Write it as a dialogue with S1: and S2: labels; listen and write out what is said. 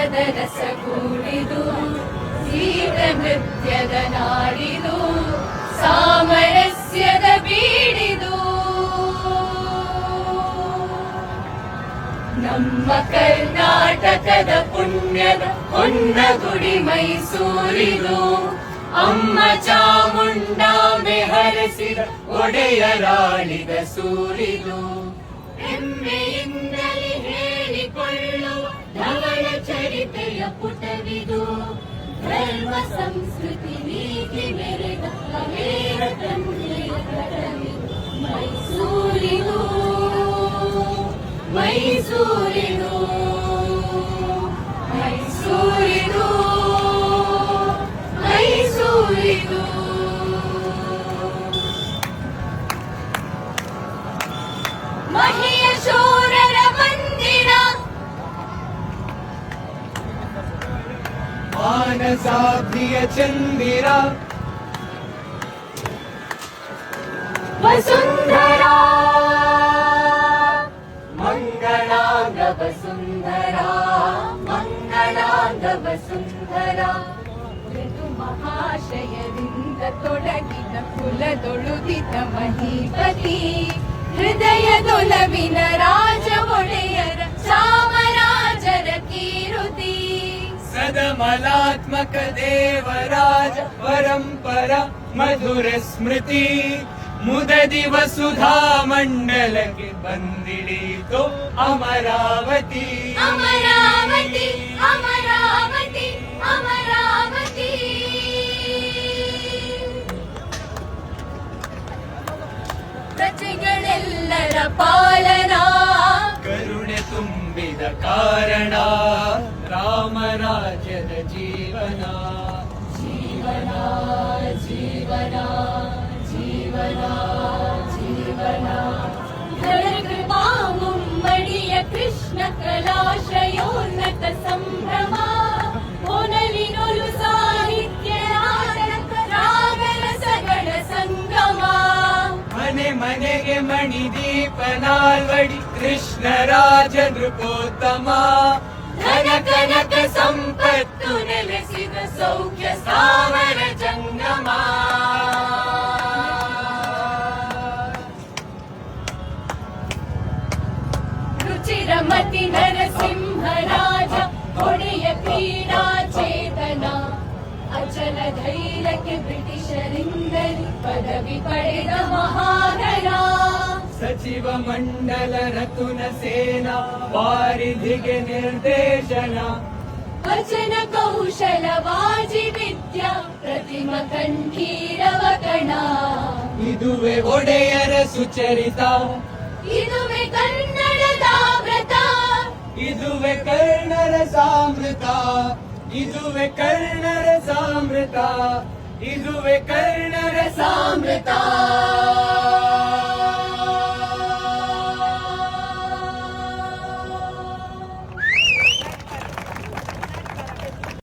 S1: ಸಂಗೀತದ ರಸಗೂಡಿದು ಗೀತ ನೃತ್ಯದ ನಾಡಿದು ಸಾಮರಸ್ಯದ ಬೀಡಿದು ನಮ್ಮ ಕರ್ನಾಟಕದ ಪುಣ್ಯದ ಹೊನ್ನಗುಡಿ ಮೈಸೂರಿದು ಅಮ್ಮ ಚಾಮುಂಡಾ ಹರಸಿದ ಒಡೆಯರಾಳಿದ ಸೂರಿದು ಹೆಮ್ಮೆಯಿಂದಲೇ ಹೇಳಿಕೊಳ್ಳುವ ಧವಳ ಚರಿತೆಯ ಪುಟವಿದು ಧರ್ಮ ಸಂಸ್ಕೃತಿ ನೀತಿ ಮೆರೆದ ಕವೇರ ತಂದೆಯ ಕರವಿದು ಮೈಸೂರಿದು ಮೈಸೂರಿದು ಮೈಸೂರಿದು ಮೈಸೂರಿದು ಮಹಿಯ ಶೂರರ ಮಂದಿರ
S2: ಮಾನಸಾಭಿಯ ಚಂದಿರ
S1: ವಸುಂಧರಾ ಮಂಗಳಾಂಗ ವಸುಂಧರಾ ಮಂಗಳಾಂಗ ವಸುಂಧರಾ ಋತು ಮಹಾಶಯದಿಂದ ತೊಡಗಿದ ಕುಲದೊಳುದಿದ ಮಹೀಪತಿ ಹೃದಯದೊಲವಿನ ರಾಜ ಒಡೆಯರ ಚಾಮರಾಜರ ಕೀರುತಿ
S2: ಸದಮಲಾತ್ಮಕ ದೇವರಾಜ ಪರಂಪರ ಮಧುರ ಸ್ಮೃತಿ ಮುದದಿ ವಸುಧಾ ಮಂಡಲಕ್ಕೆ ಬಂದಿಡೀತು ಅಮರಾವತಿ
S1: ಅಮರಾವತಿ ಅಮರಾವತಿ ಅಮರಾವತಿ ಪ್ರಜೆಗಳೆಲ್ಲರ ಪಾಲನಾ
S2: ಕರುಣೆ ತುಂಬಿದ ಕಾರಣ ರಾಮರಾಜ್ಯದ ಜೀವನ
S1: ಜೀವನ ಜೀವನ ಜೀವನ ಜೀವನ ಕೃಪಾ ಮುಮ್ಮಡಿಯ ಕೃಷ್ಣ ಕಲಾಶ್ರಯೋನ್ನತ ಸಂಭ್ರಮ ಒನಲಿನೊಲು ಸಾಹಿತ್ಯ ರಾಗರಸಗಳ ಸಂಗಮ
S2: ಮನೆ ಮನೆಗೆ ಮಣಿದೀಪ ನಾಲ್ವಡಿ ಕೃಷ್ಣರಾಜ ನೃಪೋತ್ತಮ
S1: ಧನ ಕನಕ ಸಂಪತ್ತು ನೆಲೆಸಿದ ಸೌಖ್ಯ ಸ್ಥಾವರ ಜಂಗಮ ರುಚಿರಮತಿ ನರಸಿಂಹರಾಜ ಒಡೆಯ ಕ್ರೀಡಾ ಚೇತನ ಅಚಲ ಧೈರ್ಯಕ್ಕೆ ಬ್ರಿಟಿಷರಿಂದಲೂ ಪದವಿ ಪಡೆದ ಮಹಾಧರ
S2: ಸಚಿವ ಮಂಡಲ ರತುನ ಸೇನಾ ವಾರಿಧಿಗೆ ನಿರ್ದೇಶನ
S1: ವಚನ ಕೌಶಲ ವಾಜಿ ವಿದ್ಯಾ ಪ್ರತಿಮ ಕಂಠೀರವ ಕಣ
S2: ಇದುವೆ ಒಡೆಯರ ಸುಚರಿತ
S1: ಇದುವೆ ಕನ್ನಡದ ವ್ರತ
S2: ಇದುವೆ ಕರ್ಣರ ಸಾಮೃತ ಇದುವೆ ಕರ್ಣರ ಸಾಮೃತ ಇದುವೆ ಕರ್ಣರ ಸಾಮೃತ